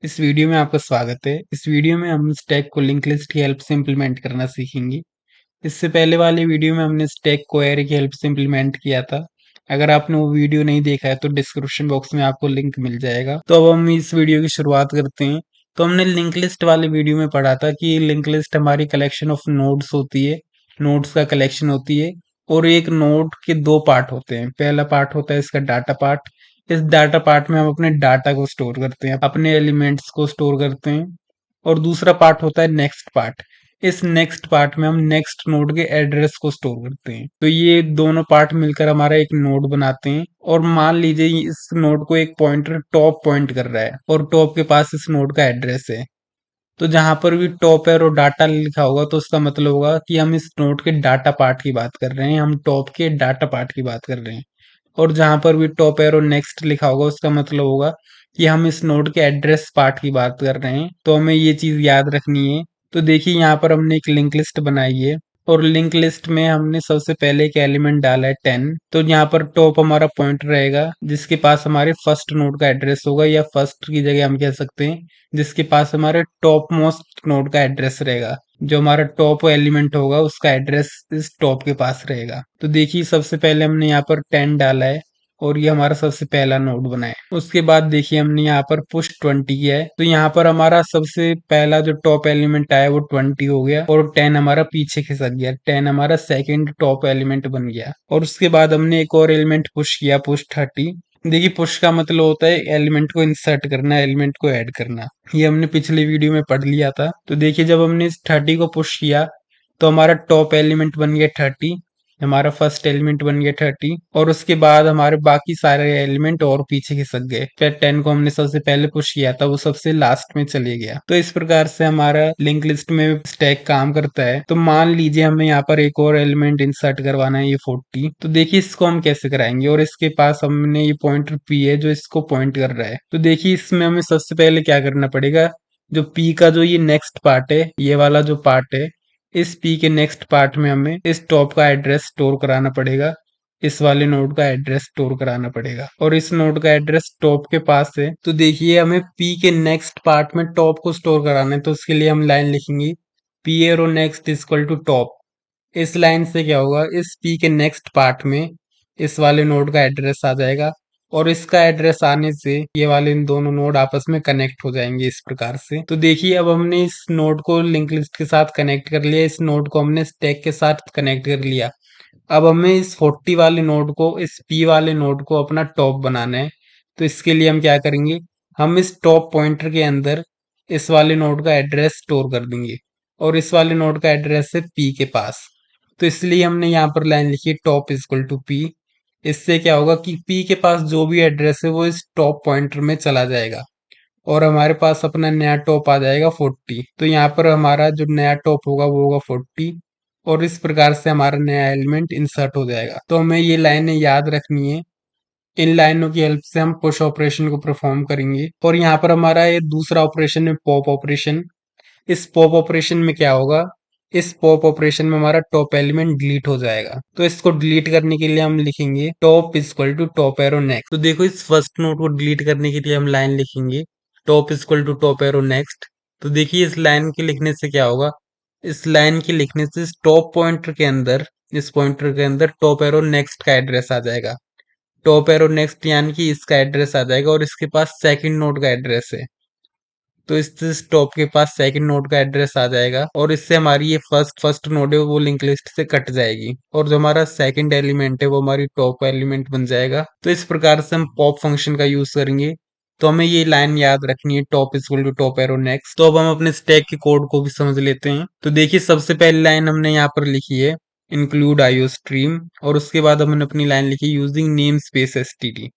इस वीडियो में आपका स्वागत है। इस वीडियो में हम स्टैक को लिंक लिस्ट की हेल्प से इम्प्लीमेंट करना सीखेंगे। इससे पहले वाले वीडियो में हमने स्टैक को एरे की हेल्प से इम्प्लीमेंट किया था। अगर आपने वो वीडियो नहीं देखा है तो डिस्क्रिप्शन बॉक्स में आपको लिंक मिल जाएगा। तो अब हम इस वीडियो की शुरुआत करते हैं। तो हमने लिंक लिस्ट वाले वीडियो में पढ़ा था कि लिंक लिस्ट हमारी कलेक्शन ऑफ नोड्स होती है, नोड्स का कलेक्शन होती है। और एक नोड के दो पार्ट होते हैं। पहला पार्ट होता है इसका डाटा पार्ट। इस डाटा पार्ट में हम अपने डाटा को स्टोर करते हैं, अपने एलिमेंट्स को स्टोर करते हैं। और दूसरा पार्ट होता है नेक्स्ट पार्ट। इस नेक्स्ट पार्ट में हम नेक्स्ट नोड के एड्रेस को स्टोर करते हैं। तो ये दोनों पार्ट मिलकर हमारा एक नोड बनाते हैं। और मान लीजिए इस नोड को एक पॉइंटर टॉप पॉइंट कर रहा है और टॉप के पास इस नोड का एड्रेस है। तो जहां पर भी टॉप एरो डाटा लिखा होगा तो उसका मतलब होगा कि हम इस नोड के डाटा पार्ट की बात कर रहे हैं, हम टॉप के डाटा पार्ट की बात कर रहे हैं। और जहां पर भी टॉप एरो नेक्स्ट लिखा होगा उसका मतलब होगा कि हम इस नोड के एड्रेस पार्ट की बात कर रहे हैं। तो हमें ये चीज याद रखनी है। तो देखिए यहाँ पर हमने एक लिंक लिस्ट बनाई है और लिंक लिस्ट में हमने सबसे पहले एक एलिमेंट डाला है 10। तो यहाँ पर टॉप हमारा पॉइंट रहेगा जिसके पास हमारे फर्स्ट नोड का एड्रेस होगा, या फर्स्ट की जगह हम कह सकते हैं जिसके पास हमारे टॉप मोस्ट नोड का एड्रेस रहेगा। जो हमारा टॉप एलिमेंट होगा उसका एड्रेस इस टॉप के पास रहेगा। तो देखिए सबसे पहले हमने यहाँ पर 10 डाला है और ये हमारा सबसे पहला नोड बना है। उसके बाद देखिए हमने यहाँ पर पुश 20 किया है। तो यहाँ पर हमारा सबसे पहला जो टॉप एलिमेंट आया वो 20 हो गया और 10 हमारा पीछे खिसक गया। 10 हमारा सेकंड टॉप एलिमेंट बन गया। और उसके बाद हमने एक और एलिमेंट पुश किया, पुश 30। देखिए पुश का मतलब होता है एलिमेंट को इंसर्ट करना, एलिमेंट को ऐड करना। ये हमने पिछले वीडियो में पढ़ लिया था। तो देखिए जब हमने इस 30 को पुश किया तो हमारा टॉप एलिमेंट बन गया 30, हमारा फर्स्ट एलिमेंट बन गया 30। और उसके बाद हमारे बाकी सारे एलिमेंट और पीछे खिसक गए। फिर 10 को हमने सबसे पहले पुश किया था, वो सबसे लास्ट में चले गया। तो इस प्रकार से हमारा लिंक लिस्ट में स्टैक काम करता है। तो मान लीजिए हमें यहाँ पर एक और एलिमेंट इंसर्ट करवाना है, ये 40। तो देखिए इसको हम कैसे कराएंगे। और इसके पास हमने ये पॉइंटर पी है जो इसको पॉइंट कर रहा है। तो देखिए इसमें हमें सबसे पहले क्या करना पड़ेगा, जो पी का जो ये नेक्स्ट पार्ट है, ये वाला जो पार्ट है, इस पी के नेक्स्ट पार्ट में हमें इस टॉप का एड्रेस स्टोर कराना पड़ेगा। इस वाले नोड का एड्रेस स्टोर कराना पड़ेगा और इस नोड का एड्रेस टॉप के पास है। तो देखिए हमें पी के नेक्स्ट पार्ट में टॉप को स्टोर कराना है। तो उसके लिए हम लाइन लिखेंगे P arrow next equal to top. इस लाइन से क्या होगा, इस पी के नेक्स्ट पार्ट में इस वाले नोड का एड्रेस आ जाएगा और इसका एड्रेस आने से ये वाले इन दोनों नोड आपस में कनेक्ट हो जाएंगे इस प्रकार से। तो देखिए अब हमने इस नोड को लिंक लिस्ट के साथ कनेक्ट कर लिया, इस नोड को हमने स्टैक के साथ कनेक्ट कर लिया। अब हमें इस 40 वाले नोड को, इस पी वाले नोड को अपना टॉप बनाना है। तो इसके लिए हम क्या करेंगे, हम इस टॉप पॉइंटर के अंदर इस वाले नोड का एड्रेस स्टोर कर देंगे और इस वाले नोड का एड्रेस है पी के पास। तो इसलिए हमने यहाँ पर लाइन लिखी है टॉप इक्वल टू पी। इससे क्या होगा कि पी के पास जो भी एड्रेस है वो इस टॉप पॉइंटर में चला जाएगा और हमारे पास अपना नया टॉप आ जाएगा 40। तो यहाँ पर हमारा जो नया टॉप होगा वो होगा 40 और इस प्रकार से हमारा नया एलिमेंट इंसर्ट हो जाएगा। तो हमें ये लाइनें याद रखनी है। इन लाइनों की हेल्प से हम पुश ऑपरेशन को परफॉर्म करेंगे। और यहाँ पर हमारा ये दूसरा ऑपरेशन है पॉप ऑपरेशन। इस पॉप ऑपरेशन में क्या होगा, इस पॉप ऑपरेशन में हमारा टॉप एलिमेंट डिलीट हो जाएगा। तो इसको डिलीट करने के लिए हम लिखेंगे top equal to top arrow next. तो देखो इस फर्स्ट नोड को डिलीट करने के लिए हम लाइन लिखेंगे top equal to top arrow next. तो देखिए इस लाइन के लिखने से क्या होगा, इस लाइन के लिखने से इस टॉप पॉइंटर के अंदर, इस पॉइंटर के अंदर टॉप एरो नेक्स्ट का एड्रेस आ जाएगा। टॉप एरो नेक्स्ट यानी कि इसका एड्रेस आ जाएगा और इसके पास सेकंड नोड का एड्रेस है। तो इस टॉप के पास सेकंड नोड का एड्रेस आ जाएगा और इससे हमारी ये फर्स्ट नोड है वो लिंक लिस्ट से कट जाएगी और जो हमारा सेकंड एलिमेंट है वो हमारी टॉप एलिमेंट बन जाएगा। तो इस प्रकार से हम पॉप फंक्शन का यूज करेंगे। तो हमें ये लाइन याद रखनी है top equal to top arrow next. तो अब हम अपने स्टैक के कोड को भी समझ लेते हैं। तो देखिए सबसे पहली लाइन हमने यहाँ पर लिखी है इंक्लूड आईओ स्ट्रीम और उसके बाद हमने अपनी लाइन लिखी यूजिंग नेम स्पेस एसटीडी,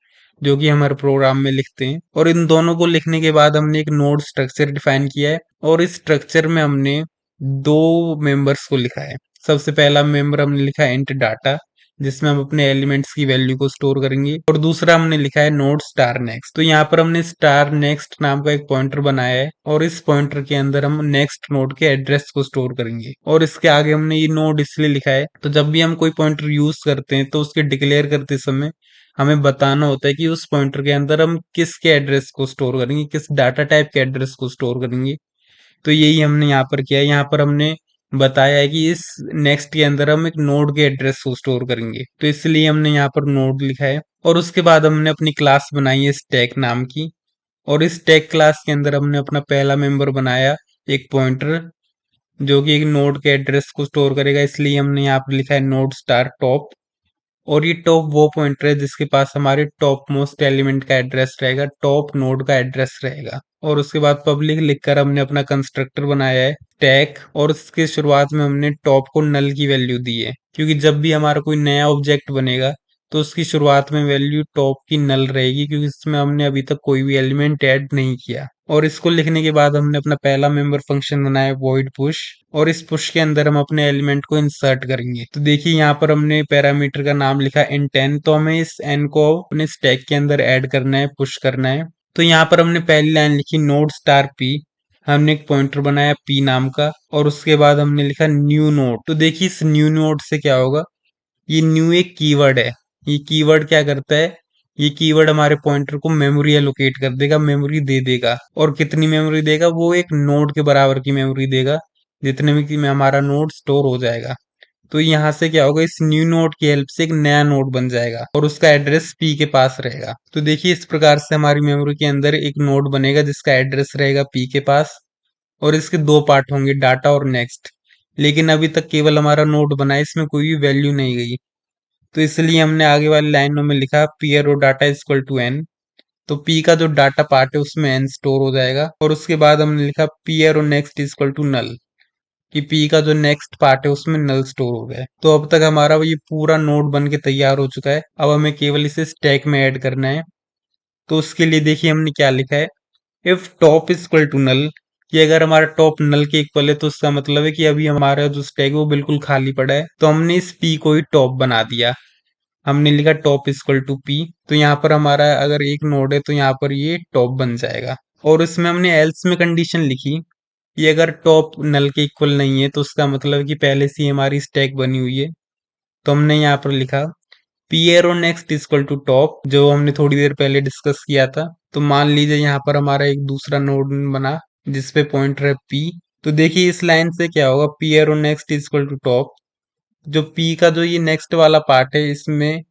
जो कि हमारे प्रोग्राम में लिखते हैं। और इन दोनों को लिखने के बाद हमने एक नोड स्ट्रक्चर डिफाइन किया है और इस स्ट्रक्चर में हमने दो मेंबर्स को लिखा है। सबसे पहला मेंबर हमने लिखा है इंट डाटा, जिसमें हम अपने एलिमेंट्स की वैल्यू को स्टोर करेंगे। और दूसरा हमने लिखा है नोड स्टार नेक्स्ट। तो यहाँ पर हमने स्टार नेक्स्ट नाम का एक पॉइंटर बनाया है और इस पॉइंटर के अंदर हम नेक्स्ट नोड के एड्रेस को स्टोर करेंगे। और इसके आगे हमने ये नोड इसलिए लिखा है, तो जब भी हम कोई पॉइंटर यूज करते हैं तो उसके डिक्लेयर करते समय हमें बताना होता है कि उस पॉइंटर के अंदर हम किसके एड्रेस को स्टोर करेंगे, किस डाटा टाइप के एड्रेस को स्टोर करेंगे। तो यही हमने यहाँ पर किया है। यहाँ पर हमने बताया है कि इस नेक्स्ट के अंदर हम एक नोड के एड्रेस को स्टोर करेंगे, तो इसलिए हमने यहाँ पर नोड लिखा है। और उसके बाद हमने अपनी क्लास बनाई है स्टैक नाम की, और इस स्टैक क्लास के अंदर हमने अपना पहला मेंबर बनाया एक पॉइंटर, जो कि एक नोड के एड्रेस को स्टोर करेगा, इसलिए हमने यहाँ पर लिखा है नोड स्टार टॉप। और ये टॉप वो पॉइंटर है जिसके पास हमारे टॉप मोस्ट एलिमेंट का एड्रेस रहेगा, टॉप नोड का एड्रेस रहेगा। और उसके बाद पब्लिक लिखकर हमने अपना कंस्ट्रक्टर बनाया है टैग, और उसके शुरुआत में हमने टॉप को नल की वैल्यू दी है, क्योंकि जब भी हमारा कोई नया ऑब्जेक्ट बनेगा तो उसकी शुरुआत में वैल्यू टॉप की नल रहेगी, क्योंकि इसमें हमने अभी तक कोई भी एलिमेंट ऐड नहीं किया। और इसको लिखने के बाद हमने अपना पहला मेंबर फंक्शन बनाया वॉइड पुश, और इस पुश के अंदर हम अपने एलिमेंट को इंसर्ट करेंगे। तो देखिए यहाँ पर हमने पैरामीटर का नाम लिखा n10, तो हमें इस n को अपने स्टैक के अंदर ऐड करना है, पुश करना है। तो यहाँ पर हमने पहली लाइन लिखी नोड स्टार p, हमने एक पॉइंटर बनाया p नाम का, और उसके बाद हमने लिखा न्यू नोड। तो देखिए इस न्यू नोड से क्या होगा, ये न्यू एक कीवर्ड है। ये कीवर्ड क्या करता है, ये कीवर्ड हमारे पॉइंटर को मेमोरी एलोकेट कर देगा, मेमोरी दे देगा। और कितनी मेमोरी देगा, वो एक नोड के बराबर की मेमोरी देगा, जितने में कि में हमारा नोड स्टोर हो जाएगा। तो यहाँ से क्या होगा, इस न्यू नोड की हेल्प से एक नया नोड बन जाएगा और उसका एड्रेस p के पास रहेगा। तो देखिए इस प्रकार से हमारी मेमोरी के अंदर एक नोड बनेगा जिसका एड्रेस रहेगा p के पास, और इसके दो पार्ट होंगे, डाटा और नेक्स्ट। लेकिन अभी तक केवल हमारा नोड बना है, इसमें कोई भी वैल्यू नहीं गई, तो इसलिए हमने आगे वाली लाइनों में लिखा p arrow data equal to n। तो p का जो डाटा पार्ट है उसमें n स्टोर हो जाएगा। और उसके बाद हमने लिखा p arrow next equal to null, कि p का जो नेक्स्ट पार्ट है उसमें नल स्टोर हो गया है। तो अब तक हमारा ये पूरा नोड बन के तैयार हो चुका है। अब हमें केवल इसे स्टैक में ऐड करना है। तो उसके लिए देखिए हमने क्या लिखा है, if top equal to null, कि अगर हमारा टॉप नल के इक्वल है तो उसका मतलब है कि अभी हमारा जो स्टैक है वो बिल्कुल खाली पड़ा है। तो हमने इस p को ही टॉप बना दिया, हमने लिखा टॉप इक्वल टू p। तो यहाँ पर हमारा अगर एक नोड है तो यहाँ पर ये टॉप बन जाएगा। और इसमें हमने एल्स में कंडीशन लिखी, कि अगर टॉप नल के इक्वल नहीं है तो उसका मतलब है कि पहले से ही हमारी स्टैक बनी हुई है। तो हमने यहाँ पर लिखा p arrow next equal to top, जो हमने थोड़ी देर पहले डिस्कस किया था। तो मान लीजिए यहाँ पर हमारा एक दूसरा नोड बना जिसपे पॉइंटर है p। तो देखिए इस लाइन से क्या होगा, p arrow next equal to top, जो p का जो ये नेक्स्ट वाला पार्ट है इसमें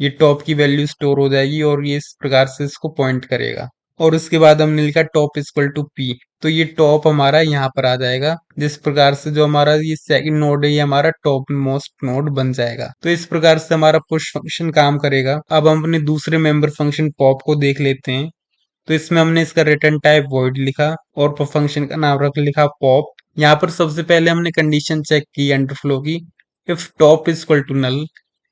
ये टॉप की वैल्यू स्टोर हो जाएगी, और ये इस प्रकार से इसको पॉइंट करेगा। और उसके बाद हमने लिखा टॉप इक्वल टू p, तो ये टॉप हमारा यहाँ पर आ जाएगा, जिस प्रकार से जो हमारा ये सेकंड नोड है ये हमारा टॉप मोस्ट नोड बन जाएगा। तो इस प्रकार से हमारा पुश फंक्शन काम करेगा। अब हम अपने दूसरे मेंबर फंक्शन पॉप को देख लेते हैं। तो इसमें हमने इसका रिटर्न टाइप वॉइड लिखा और फंक्शन का नाम रख लिखा पॉप। यहाँ पर सबसे पहले हमने कंडीशन चेक की अंडरफ्लो की, if top equal to null,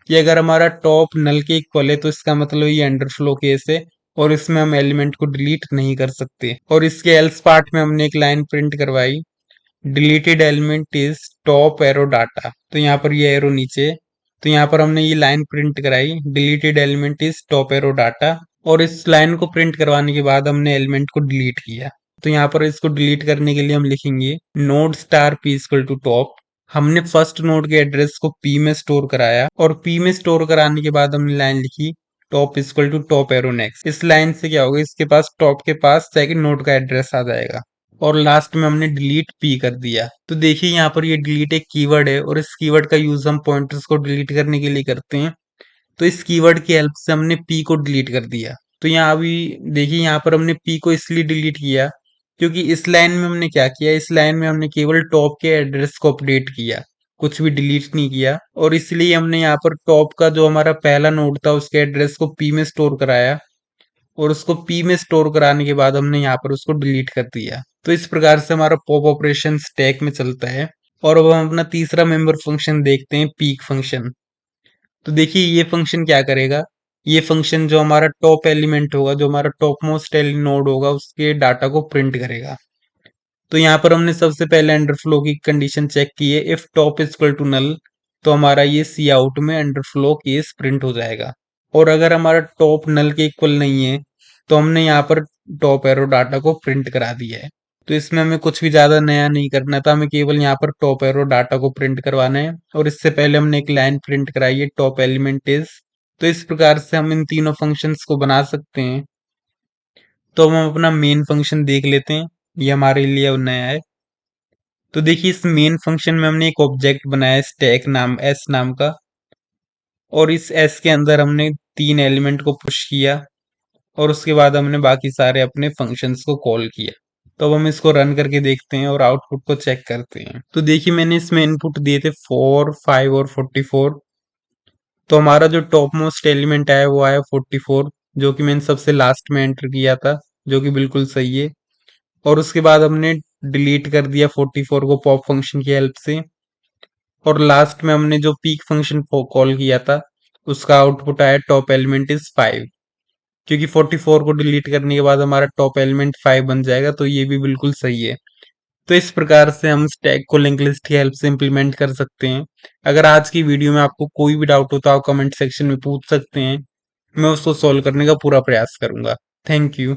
कि अगर हमारा टॉप नल के इक्वल है तो इसका मतलब ये अंडरफ्लो केस है और इसमें हम एलिमेंट को डिलीट नहीं कर सकते। और इसके एल्स पार्ट में हमने एक लाइन प्रिंट करवाई, deleted element is top arrow data. तो यहाँ पर ये एरो नीचे, तो यहाँ पर हमने ये लाइन प्रिंट कराई, deleted element is top arrow data. और इस लाइन को प्रिंट करवाने के बाद हमने एलिमेंट को डिलीट किया। तो यहाँ पर इसको डिलीट करने के लिए हम लिखेंगे node star p equal to top. हमने फर्स्ट नोड के एड्रेस को p में स्टोर कराया, और p में स्टोर कराने के बाद हमने लाइन लिखी top equal to top arrow next. इस लाइन से क्या होगा, इसके पास टॉप के पास सेकंड नोड का एड्रेस आ जाएगा, और लास्ट में हमने डिलीट p कर दिया। तो देखिए यहाँ पर ये डिलीट एक कीवर्ड है, और इस कीवर्ड का यूज हम पॉइंटर्स को डिलीट करने के लिए करते हैं। तो इस कीवर्ड की हेल्प से हमने p को डिलीट कर दिया। तो यहाँ अभी देखिए यहाँ पर हमने p को इसलिए डिलीट किया क्योंकि इस लाइन में हमने क्या किया, इस लाइन में हमने केवल टॉप के एड्रेस को अपडेट किया, कुछ भी डिलीट नहीं किया। और इसलिए हमने यहाँ पर टॉप का जो हमारा पहला नोड था उसके एड्रेस को p में स्टोर कराया, और उसको p में स्टोर कराने के बाद हमने यहाँ पर उसको डिलीट कर दिया। तो इस प्रकार से हमारा पॉप ऑपरेशन स्टैक में चलता है। और अब हम अपना तीसरा मेंबर फंक्शन देखते हैं, पीक फंक्शन। तो देखिए ये फंक्शन क्या करेगा, ये फंक्शन जो हमारा टॉप एलिमेंट होगा, जो हमारा टॉप मोस्ट नोड होगा उसके डाटा को प्रिंट करेगा। तो यहाँ पर हमने सबसे पहले अंडरफ्लो की कंडीशन चेक की है, if top equal to null, तो हमारा ये सी आउट में अंडरफ्लो केस प्रिंट हो जाएगा। और अगर हमारा टॉप नल के इक्वल नहीं है तो हमने यहाँ पर टॉप एरो डाटा को प्रिंट करा दिया है। तो इसमें हमें कुछ भी ज्यादा नया नहीं करना था, हमें केवल यहाँ पर टॉप एरो डाटा को प्रिंट करवाना है। और इससे पहले हमने एक लाइन प्रिंट कराई है, टॉप एलिमेंट इज। तो इस प्रकार से हम इन तीनों फंक्शंस को बना सकते हैं। तो हम अपना मेन फंक्शन देख लेते हैं, ये हमारे लिए अब नया है। तो देखिए इस मेन फंक्शन में हमने एक ऑब्जेक्ट बनाया है स्टैक नाम एस नाम का, और इस एस के अंदर हमने 3 एलिमेंट को पुश किया और उसके बाद हमने बाकी सारे अपने फंक्शंस को कॉल किया। तो अब हम इसको रन करके देखते हैं और आउटपुट को चेक करते हैं। तो देखिए मैंने इसमें इनपुट दिए थे 4, 5 और 44। तो हमारा जो टॉप मोस्ट एलिमेंट आया वो आया 44, जो कि मैंने सबसे लास्ट में एंटर किया था, जो कि बिल्कुल सही है। और उसके बाद हमने डिलीट कर दिया 44 को पॉप फंक्शन की हेल्प से। और लास्ट में हमने जो पीक फंक्शन कॉल किया था उसका आउटपुट आया टॉप एलिमेंट इज 5, क्योंकि 44 को डिलीट करने के बाद हमारा टॉप एलिमेंट 5 बन जाएगा, तो ये भी बिल्कुल सही है। तो इस प्रकार से हम स्टैक को लिंक लिस्ट की हेल्प से इम्प्लीमेंट कर सकते हैं। अगर आज की वीडियो में आपको कोई भी डाउट हो तो आप कमेंट सेक्शन में पूछ सकते हैं, मैं उसको सॉल्व करने का पूरा प्रयास करूंगा। Thank you.